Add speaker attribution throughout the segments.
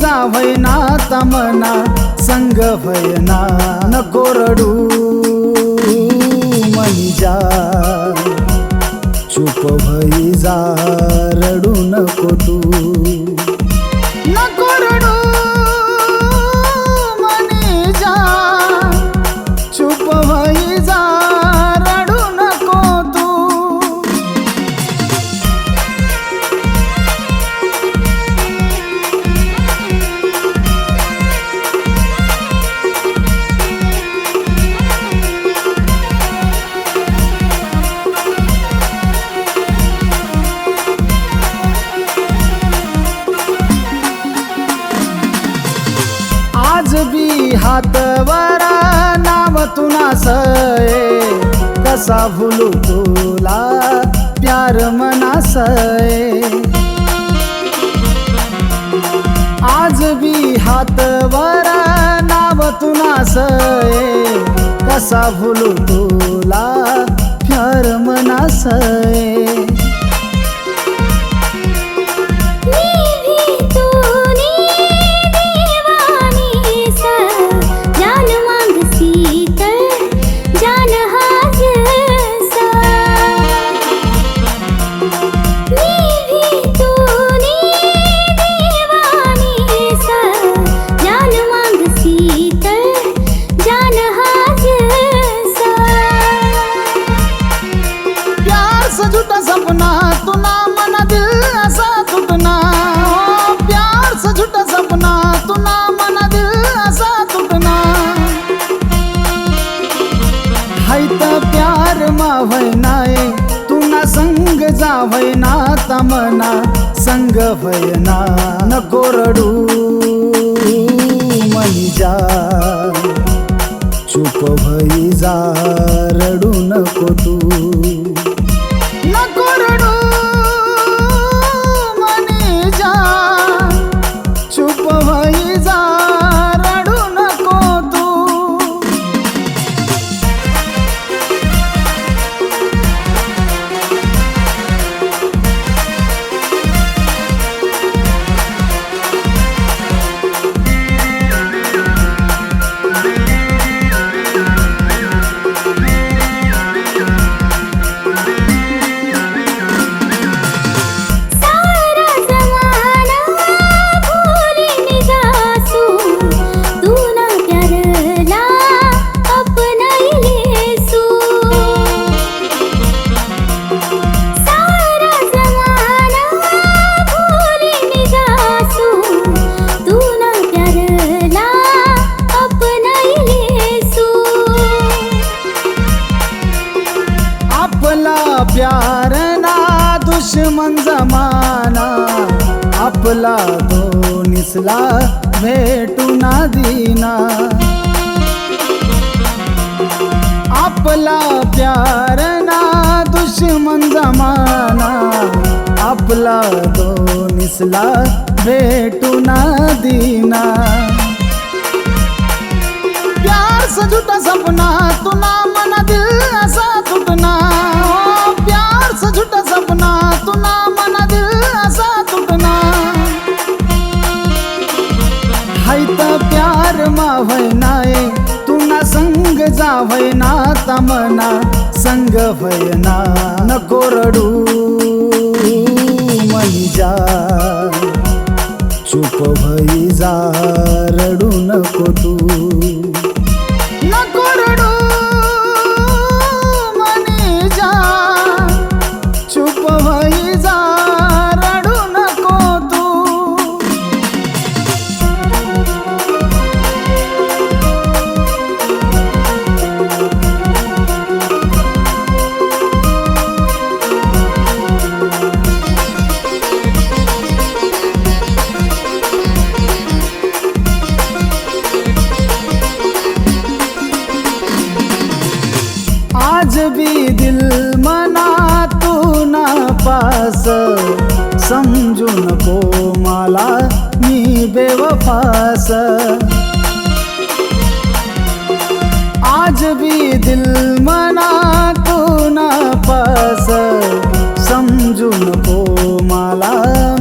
Speaker 1: जावैना तमना संग भयना नको रडू मनी जा चुप भई जा रडू नको तू नको रडू मनी जा चुप भई जा रडू नको तू आज भी हातवरा नाव तुनासये कसा भुलू तुला प्यार मनासये आज भी हातवरा नाव तुनासये कसा भुलू तुला प्यार मनासये झूठा सपना तुना मना दिल असा तुटना प्यार से झूठा सपना तुना मना दिल असा तुटना हाय त प्यार मा भयनाए तुना संग जावैना तमना संग भयना नको रडू मनी जा चुप भई जा रडू नको तू नको रडू मनी जा चुप भई जा रडू नको तू प्यार ना दुश्मन जमाना आपला तो निसला भेटू ना दीना आपला प्यार ना दुश्मन जमाना आपला तो निसला भेटू ना दीना प्यार से झूठा सपना तुना मना दिल असा तुटना प्यार से झूठा सपना तुना मना दिल असा तुटना हाय त प्यार मा भयनाए तुना संग जावैना तमना संग भयना नको रडू मनी जा चुप भई जा रडू नको तू नको रडू मनी जा चुप भई जा रडू नको तू आज भी दिल मना तू ना पास समजू नको मला मी बेवफास आज भी दिल मना तू ना पास समजू नको मला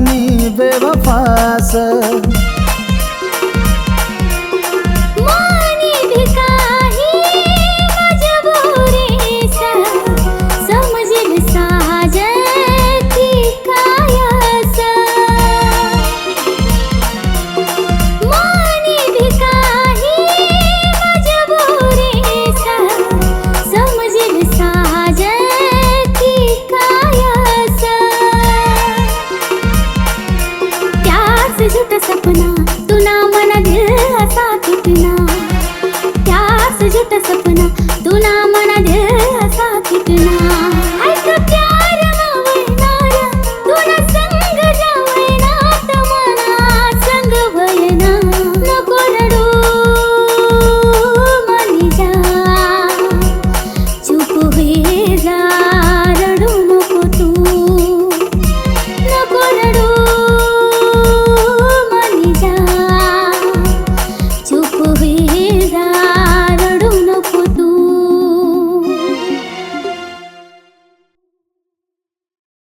Speaker 1: मी बेवफास